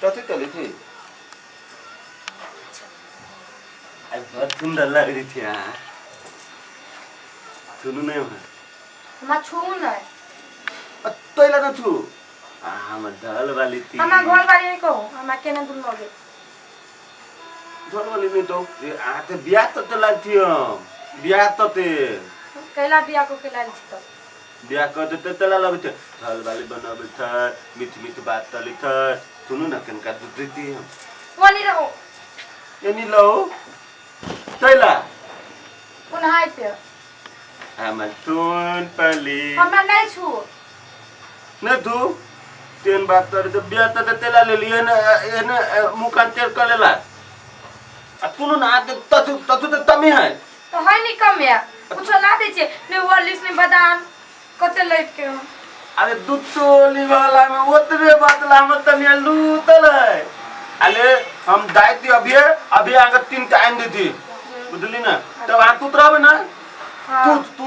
कथी चली थी? बहुत सुंदर लग रही थी यार। सुनू नहीं हो हमार छू नहीं तैला न छु हम ढल वाली थी हमार घर वाली को हमार केने दूर लगे ढल वाली नहीं तो आते ब्याह तो चला थी हम ब्याह तो ते कैला बिया को केला छी तो ब्याह करते तो चला लगे थे ढल वाली बनावे था मीठी मीठी बात चली था। सुनू ना कनका दूध देती हम वाली रहो ये नहीं लो तैला कौन हाय पे हम तुन पली हमार नहीं छू न तू तीन बात तर तो ब्याह तो तेला ले लिए ना मुकान तेल कर लेला तू ना आते तू तो तमी है तो है नहीं कम है कुछ ला दे छे ने वालिस ने बादाम कते लेट के अरे दूध तोली वाला में उतरे बातला हम तनी लूटल है अरे हम दायती अभी आगे 3 टाइम दी थी बुझली ना तब आ तू उतरावे ना तू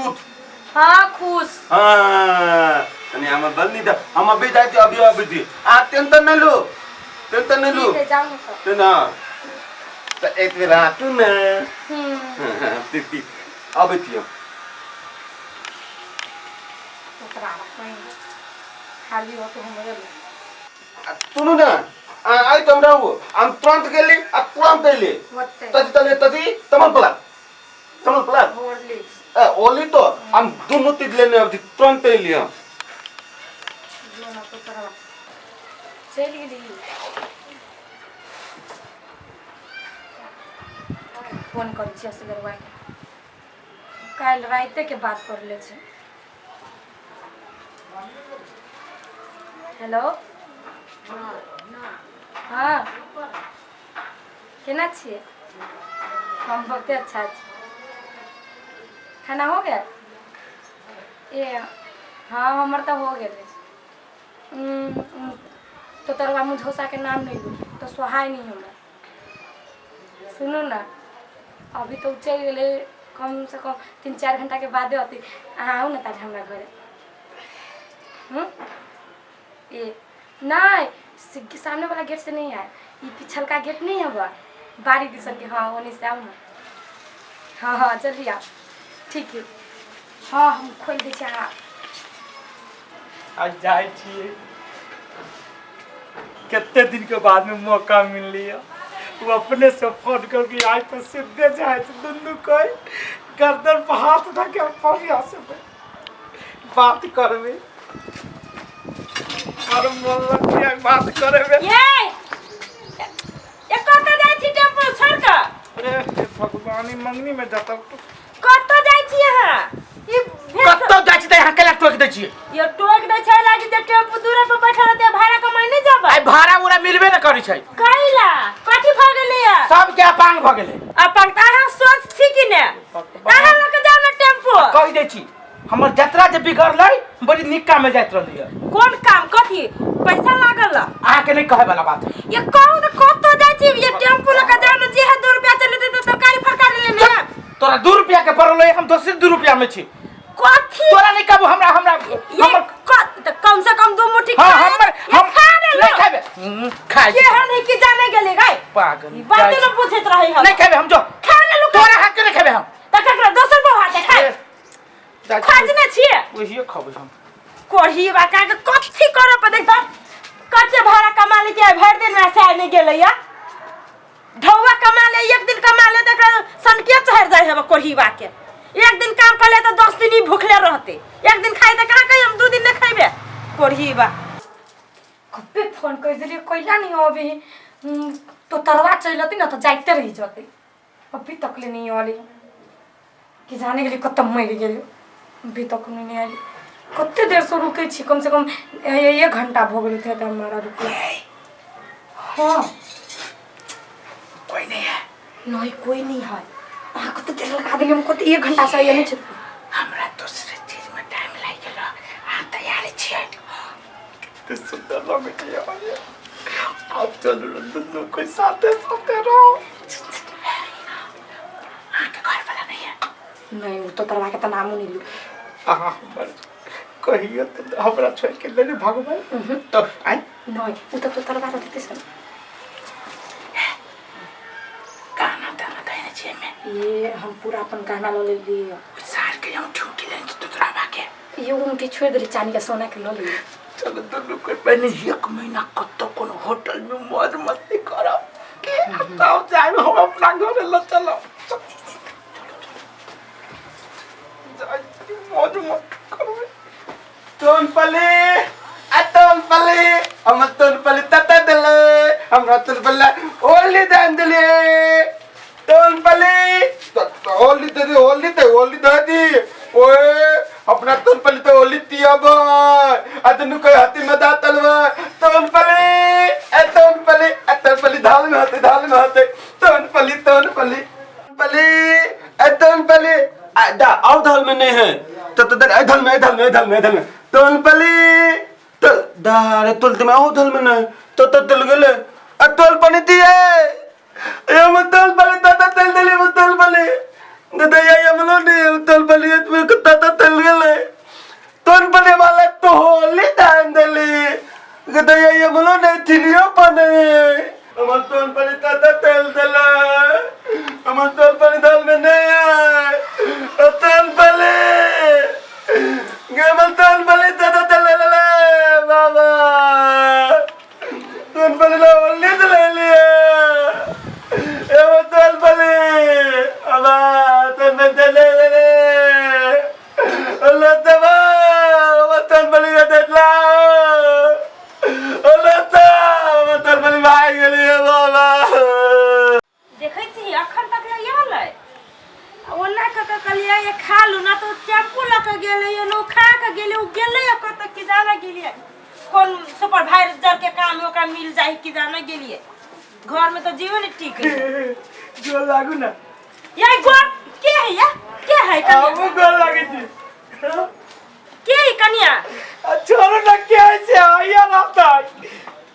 हां खुश हां तनी हम बल्ली द हम अभी दायती अभी थी आ टेंशन न लो ठीक है जाओ ना तो एक बेर आ तू ना ती अभी थी खाली हो तो हमरे सुनो ना आई तुम रहू हम तुरंत गेली आ तुरंत एली तजी तमल पला ओली तो हम दोनों तीज लेने अब तुरंत एली हम चल गेली फोन कर छी असगरवा काल राते के बात कर ले छे। हेलो हाँ केना छिए हम बहुत अच्छा छी खाना हो गया ए हाँ हमर तो हो गेले तो तरवा मुझौसा के नाम नहीं लू तो सोहाय नहीं हमरा सुनो ना अभी तो चल गए कम से कम 3-4 घंटा के बाद होती आओ ना ताज हमरा घरे ये नहीं सामने वाला गेट से नहीं है ये पिछल का गेट नहीं है वह बारी दिसन के हाँ होने से आओ ना हाँ चलिए आप ठीक है हाँ हम खोल दे हाँ आज जाए छिए कितने दिन के बाद में मौका मिल लिया वो अपने से फोन करके आज तो सीधे जाए तो दुनू कोई गर्दन पर हाथ रख के बढ़िया से बात करबे और मन लग बात करबे ये कत जाय छी टेम्पो छोड़ के अरे भगवानी मंगनी में जाता कत जाय छी यहां ये कत जाय छी त यहां केला टोक दे छी ये टोक दे छै लागी जे टेम्पो दूर पे बैठा रहते भाड़ा कमाई नहीं जाबा आई भाड़ा उरा मिलबे न करै छै काइला कथि भ गेलै या सब के अपांग भ गेलै अपन ताहा सोच छी कि ने ताहा लग जाओ ना टेम्पो कहि दे छी हमर यात्रा जे बिगड़लै बड़ी निक्का में जाइत रहलिए कोन काम कथि पैसा लागल आहा के नहीं कहे वाला बात ये कहू तो कत जाय छी ये टेम्पो लग जाओ ना जे है 2 रुपया चले दे तो सरकारी फरका ले ले तोरा 2 रुपया के पड़लै हम दोसर 2 रुपया में छी कथि तोरा नहीं कहबो हमरा हमर कम से कम 2 मुट्ठी हां हमर हम खा ले नहीं खाबे खाइ के हम नहीं कि जाने गेले गाय पागल बात न पूछत रही हम नहीं खाबे हम जो खा ले लो तोरा हक नहीं खाबे हम त ककरा दोसर को हाथ खाए खाज न छिए ओहियो खाबे हम कोढ़ी बा का कथि करे पे देख कच्चे भाड़ा कमा ले के भर दिन में से नहीं गेले या ढौवा कमा ले एक दिन कमा ले त सनके चढ़ जाय है कोढ़ी बा के एक दिन काम कर ले तो 10 दिन ही भूखले रहते एक दिन खाए तो कहां कहीं हम 2 दिन नहीं खाइबे कोढ़ी बा कबे फोन कर दिलिए कोइला नहीं होबे तो तरवा चलती ना तो जाइते रही जते अभी तक ले नहीं आली कि जाने के लिए खत्म मर गेली अभी तक नहीं आली कते देर से रुके छी कम से कम 1 घंटा भ गेल थे हमारा रुके हां कोई नहीं है नहीं कोई नहीं है आ कते देर लगा देली हमको 1 घंटा से ये नहीं छ हमरा दूसरे चीज में टाइम लाग गेल आ तैयार छिए तो सुंदर लगे छै अब चलो दोनों कोई साथे रहो आके घर वाला नहीं है नहीं वो तो तरवा के त नाम नहीं लू हां कहियो तो हमरा छोड़ के ले भगवान तो आई नहीं वो तो तरवा देते सन ये हम पूरा अपन गहना लो ले लिए सार के यहाँ ठूठी लेंगे तो तोरा बाके ये उनके छोड़ दे चांदी का सोना के लो लिए चलो दोनों को मैंने 1 महीना कत्तो कोनो होटल में मौज मस्ती करो के बताओ जाए हम अपना घर ले चलो मौज मस्ती करो तोन पले हम तोन पले तता दले हम तोन पले ओली दान दले तोन पले ओली दादी ओए अपना तोन पले तो ओली तिया भाई अदनु कोई हाथी में दांत तलवा तोन पले धाल में होते तोन पले दा आओ धाल में नहीं है तो धल में तोन पले तो दारे तुलते में आओ धल में नहीं तो तल गले तोल पनी दिए ये मतल पले तल दले मतल पले दादा ये हमलो नहीं तल पले तुम्हें कुत्ता तल गले तोन पले वाला तो होली दान दले दादा ये हमलो नहीं थिलियो पने हम तोन पले तल दला हम तोल पले धल में नहीं तोन पले गेमल तोन पले तल बाबा तोन पले ले लिया तोन पले अबा तोन ले अल्लाह तबा तोन पले दला अल्लाह तोन पले भाग गेली बाबा देखै छी अखन तक ले आयल है ओना के कलिया ये खा लू ना तो टेम्पू लके गेले ये लो खा के गेले उ गेले कत की जाना गेलिए कौन सुपरवाइजर के काम ओकरा मिल जाई की जाना गेलिए घर में तो जीवन ठीक है जो लागू ना ये गोर के है या के है कनिया वो गोल लागे छी के है कनिया छोरो ना के से आया रहता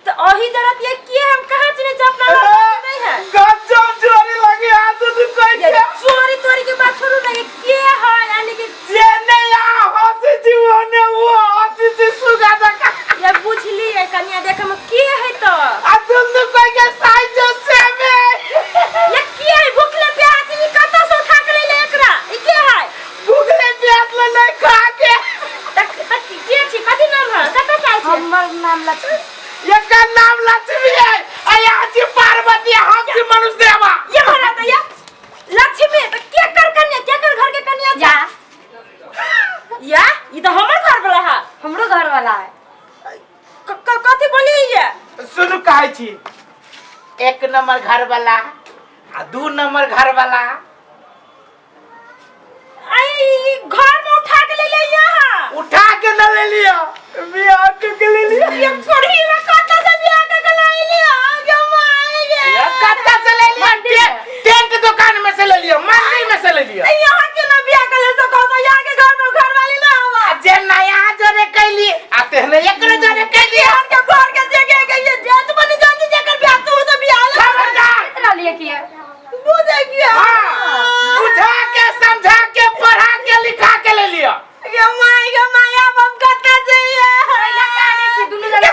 तो ओही जरूरत ये के हम कहां चले जा अपना नहीं है गजब चोरी लगे हाथ तो कोई ये चोरी तोरी के बात छोड़ो ना ये के है यानी कि जे नहीं आ हंसी जीवन वो हंसी सुगा दका ये बुझली है कनिया देख हम के है तो आ तुम कोई के साइज से में ये के है भूखले प्यास ई कत से उठा के ले एकरा ई के है भूखले प्यास ले नहीं खा के तक के छी कथि नाम है कत से छै हमर नाम लक्ष्मी ये का नाम लक्ष्मी है आया जी पार्वती हम जी मनुष्य देवा ये भरा तो या लक्ष्मी तो के कर कन्या के कर घर के कन्या या ई तो हमर घर वाला है हमरो घर वाला है कथि बोली ये सुनु कहै छी 1 नंबर घर वाला आ 2 नंबर घर वाला आई घर में उठा के ले ले यहां उठा के न ले लिया बियाह के ले लिया ये छोड़ी में कत से बियाह के ले लिया जो माई गे ये कत्ता से ले लिया टेंट दुकान में से ले लिया मंदिर में से ले लिया यहां के ना बियाह के ले सको तो यहां के घर में घर वाली ना आवा जे नया जरे कैली आते ने एकरे जरे कैली यहां के घर के जगह के ये जात बनी जाती जकर बियाह तो बियाह खबरदार इतना लिए किया बुझे किया हां बुझा के समझा के पढ़ा के लिखा के ले लिया ये माया बम करता चाहिए लगा नहीं छी दुनु जगह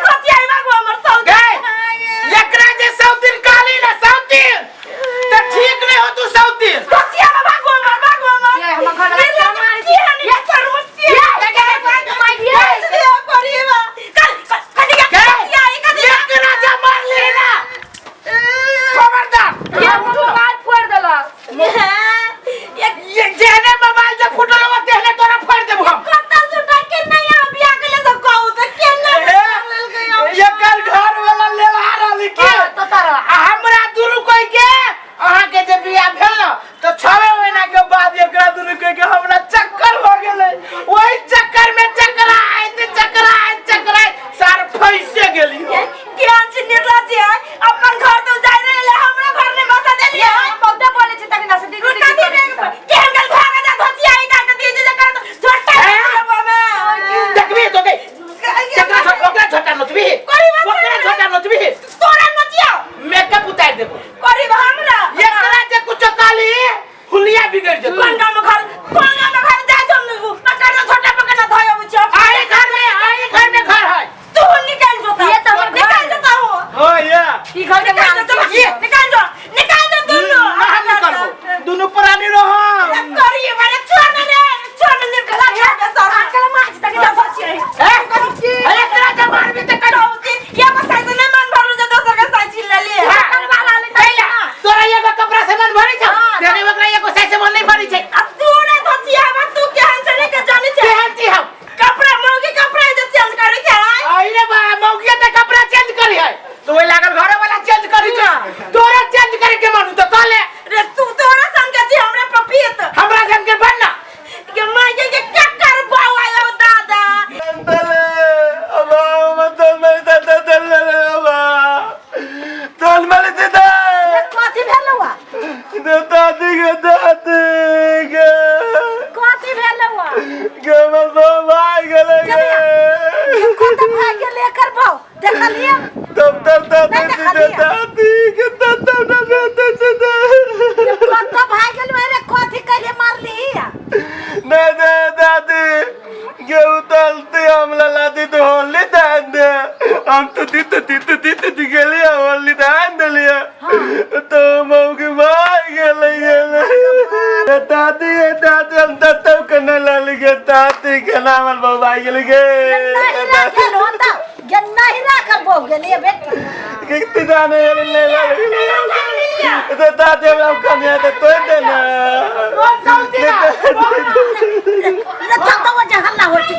देखलिए तब दादी के तब ना कत भाई गेल मेरे कथी कहे मारली नहीं दादी ये उतलते हमला लादी तो होली दान दे हम तो तीत गेली होली दान दिलिया तो मौके भाई गेले दादी हम तब करने लग गए दादी के नाम बाबा गेले नहीं राखल बहु गेलिए बेटा कितनी जाने ले तो दादी हम कने तो देना चलता वो हल्ला होती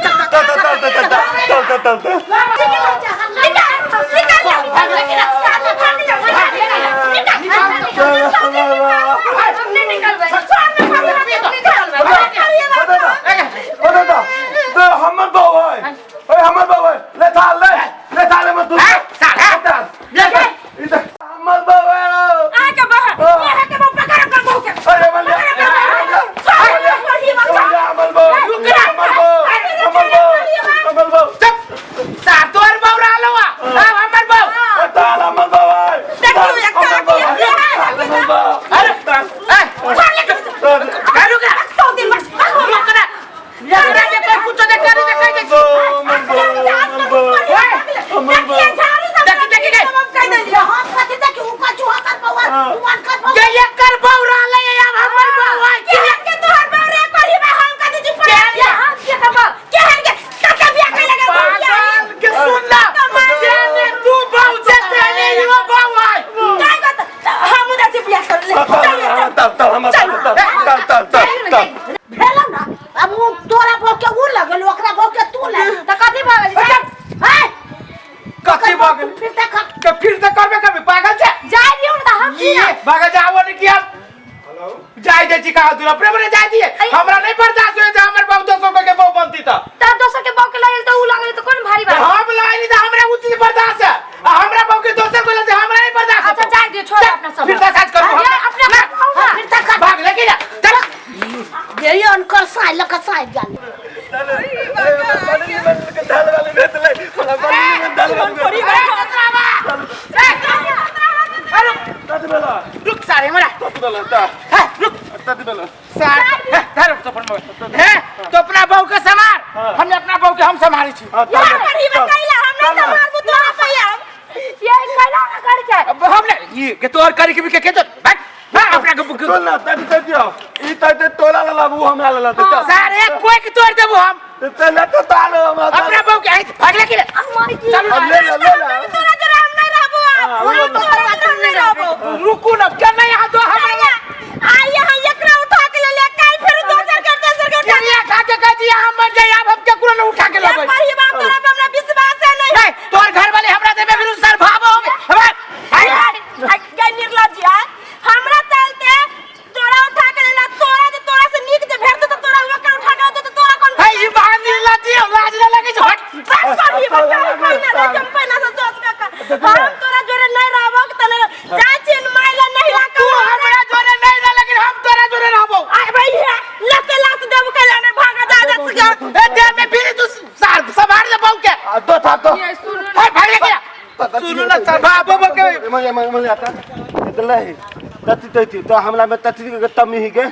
तो अपना बहू के समार हमने अपना बहू के हम संभाली छी अब हमने ये के तोर करी के भी के तो अपना के चल ना तब दियो ई तते तोला ला लाबू हमरा ला दे सर एक कोई के तोड़ देबो हम तने तो तालो हम अपना बहू के भागले के चल ले रुकू ना क्या नहीं आ दो हमरा आई यहां एकरा उठा के ले काई फिर दोसर करते सर के उठा ये खा के कह दिया हम मर जाए अब हम केकरो न उठा के लेबै पर ये बात तोरा पे हमरा विश्वास है नहीं तोर घर वाले हमरा देबे फिर सर भावो क्या निर्लज है हमरा चलते तोरा उठा के लेला तोरा से नीक जे भेट तो तोरा ओकर उठा के तो तोरा कौन है ये बात निर्लज है लाज न लगे छ बस पर ये बता कंपनी से सोच का हम तोरा जोरे नहीं रहबो तने चाचिन माइला नहीं ला तू हमरा जोरे नहीं रह लेकिन हम तोरा जोरे रहबो आ भैया लते लात देब के लेने भागा जा जा ए दे में फिर तू संभाल ले बहू के तो था तो है भाग ले सुनो ना सर बाबू के मैं आता इतला है तती तो हमला में तती के तमी ही के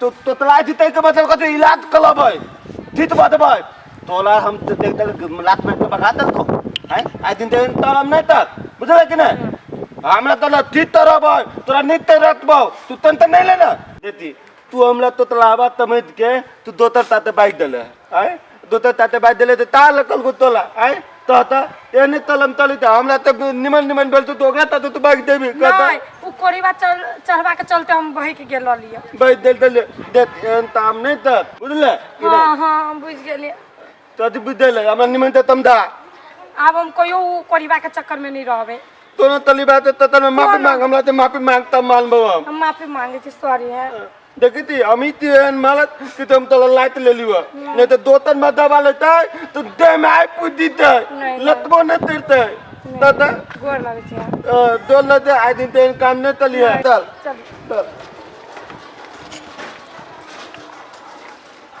तो तलाई थी के मतलब कते इलाज कलबै ठीक बात भाई तोला हम देख लात में भगा दे को हैं आई दिन तो हम नहीं तक बुझले कि नहीं हमरा तो ठीक तरह भाई तोरा नित रखबो तू तन नहीं लेना देती तू हमला तो तलावा तमित के तू दोतर ताते बाइक देले हैं दोतर ताते बाइक देले तो ताल कल को तोला हैं तो एने तलम तली त हमरा त निमन बेल तो ओकरा त तू बाइक देबी कहता उ कोरीबा चढ़वा के चलते हम बही के गेल लिया बाइक देल दे ताम नहीं त बुझले हां हम बुझ गेलिए तो तू बुझ देले हमरा निमन त तम दा अब हम कोयो कोरीबा के चक्कर में नहीं रहबे तोनो तली बात त में माफी मांग हमरा त माफी मांगता मानबो हम माफी मांगे छी सॉरी है देखी थी अमित मालत कि तुम तो लाइट ले लियो नहीं तो दो तन में दबा लेता तो दे में आई पूछ दीते लतबो न तिरते दादा गोर लागे छी दो लते आई दिन काम नहीं तलिया चल चल